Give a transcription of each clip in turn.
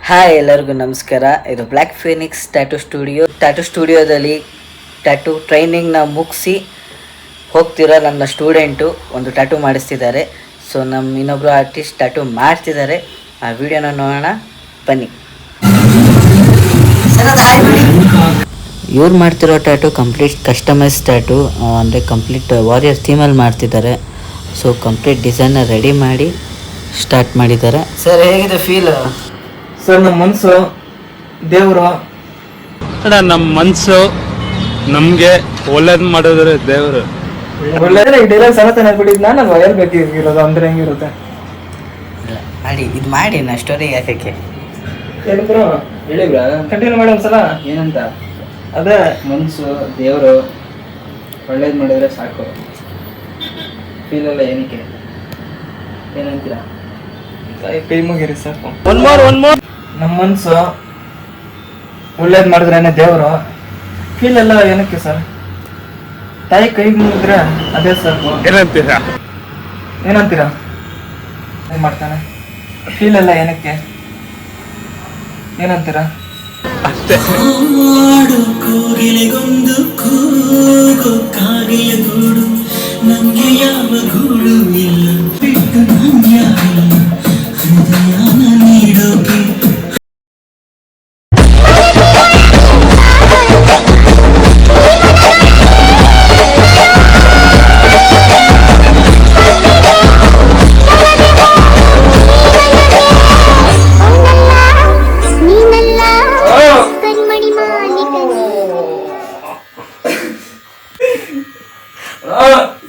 Hi, ಎಲ್ಲರಿಗೂ ನಮಸ್ಕಾರ. ಇದು ಬ್ಲ್ಯಾಕ್ ಫೀನಿಕ್ಸ್ ಟ್ಯಾಟೂ ಸ್ಟುಡಿಯೋದಲ್ಲಿ ಟ್ಯಾಟೂ ಟ್ರೈನಿಂಗ್ನ ಮುಗಿಸಿ ಹೋಗ್ತಿರೋ ನನ್ನ ಸ್ಟೂಡೆಂಟು ಒಂದು ಟ್ಯಾಟೂ ಮಾಡಿಸ್ತಿದ್ದಾರೆ. ಸೊ ನಮ್ಮ ಇನ್ನೊಬ್ಬರು ಆರ್ಟಿಸ್ಟ್ ಟ್ಯಾಟೂ ಮಾಡ್ತಿದ್ದಾರೆ. ಆ ವಿಡಿಯೋನ ನೋಡೋಣ ಬನ್ನಿ. ಇವ್ರು ಮಾಡ್ತಿರೋ ಟ್ಯಾಟೂ ಕಂಪ್ಲೀಟ್ ಕಸ್ಟಮೈಸ್ ಟ್ಯಾಟೂ, ಅಂದರೆ ಕಂಪ್ಲೀಟ್ ವಾರಿಯರ್ ಥೀಮಲ್ಲಿ ಮಾಡ್ತಿದ್ದಾರೆ. ಸೊ ಕಂಪ್ಲೀಟ್ ಡಿಸೈನ್ನ ರೆಡಿ ಮಾಡಿ ಸ್ಟಾರ್ಟ್ ಮಾಡಿದ್ದಾರೆ. ಸರ್, ಹೇಗಿದೆ ಫೀಲ್? ಸರ್, ನಮ್ಮ ಮನಸ್ಸು ದೇವರು. ನಮ್ಮ ಮನಸ್ಸು ನಮಗೆ ಒಳ್ಳೇದು ಮಾಡಿದ್ರೆ ದೇವರು ಒಳ್ಳೆ ಡೈಲಾಗ್ ಸಲ ನೆನ್ಬಿಟ್ಟಿದ್ನ ನಾನು ವಯರ್ ಬೇಕಿರೋದು ಅಂದ್ರೆ ಹೆಂಗಿರುತ್ತೆ ಮಾಡಿ ಇದು ಮಾಡಿ ನಾ ಸ್ಟೋರಿ ಯಾಕೆ ಏನು ಬ್ರೋ ಹೇಳಿ ಬ್ರಾ, ಕಂಟಿನ್ಯೂ ಮಾಡಿ ಒಂದ್ಸಲ. ಏನಂತ? ಅದೇ ಮನಸ್ಸು ದೇವರು ಒಳ್ಳೇದು ಮಾಡಿದ್ರೆ ಸಾಕು. ಫೀಲ್ ಎಲ್ಲ ಏನಕ್ಕೆ ಏನಂತೀರಾ? ಕೈ ಮುಗಿರಿ ಸಾಕು. ಒನ್ ಮೋರ್ ನಮ್ಮ ಮನಸ್ಸು ಒಳ್ಳೇದು ಮಾಡಿದ್ರೇನೆ ದೇವರು. ಫೀಲ್ ಎಲ್ಲ ಏನಕ್ಕೆ ಸರ್? ತಾಯಿ ಕೈ ಮುಗಿದ್ರೆ ಅದೇ ಸಾಕು. ಏನಂತೀರಾ? ಏನಂತೀರಾ? ಏನು ಮಾಡ್ತಾನೆ? ಫೀಲ್ ಎಲ್ಲ ಏನಕ್ಕೆ? ಏನಂತೀರಾ? ಅಷ್ಟೇ. ಕೋಗಿಲೆಗೊಂದು ಕೂಗು ಕಾಗೆಯ ಗೂಡು, ನಂಗೆ ಯಾವ ಗೂಡು ಇಲ್ಲ, ಬಿಟ್ಟು ನಾನ್ಯಾರಿಲ್ಲ ಹೃದಯನ ನೀಡೋಕೆ.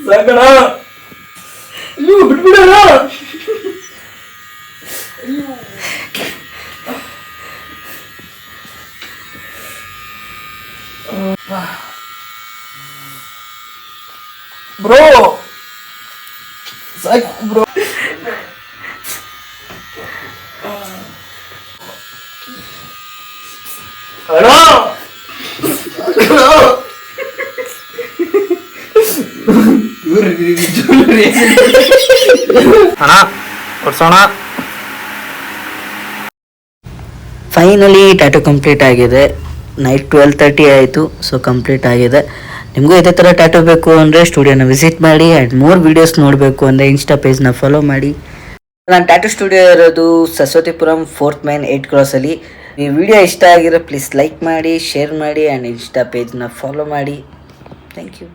ಸಾಕಣ, ಬಿಟ್ಬಿಡೋಣ. ಬ್ರೋ ಸಾಕು ಬ್ರೋ. ಅಣ್ಣ ಕೊಡ್ಸೋಣ. ಫೈನಲಿ ಟ್ಯಾಟೂ ಕಂಪ್ಲೀಟ್ ಆಗಿದೆ. ನೈಟ್ 12:30 ಆಯಿತು. ಸೊ ಕಂಪ್ಲೀಟ್ ಆಗಿದೆ. ನಿಮಗೂ ಇದೇ ಥರ ಟ್ಯಾಟೂ ಬೇಕು ಅಂದರೆ ಸ್ಟುಡಿಯೋನ ವಿಸಿಟ್ ಮಾಡಿ. ಆ್ಯಂಡ್ ಮೋರ್ ವೀಡಿಯೋಸ್ ನೋಡಬೇಕು ಅಂದರೆ ಇನ್ಸ್ಟಾ ಪೇಜ್ನ ಫಾಲೋ ಮಾಡಿ. ನಾನು ಟ್ಯಾಟೂ ಸ್ಟುಡಿಯೋ ಇರೋದು ಸರಸ್ವತಿಪುರಂ 4th ಮೈನ್ 8 ಕ್ರಾಸಲ್ಲಿ. ಈ ವಿಡಿಯೋ ಇಷ್ಟ ಆಗಿರೋ ಪ್ಲೀಸ್ ಲೈಕ್ ಮಾಡಿ, ಶೇರ್ ಮಾಡಿ ಆ್ಯಂಡ್ ಇನ್ಸ್ಟಾ ಪೇಜ್ನ ಫಾಲೋ ಮಾಡಿ. Thank you.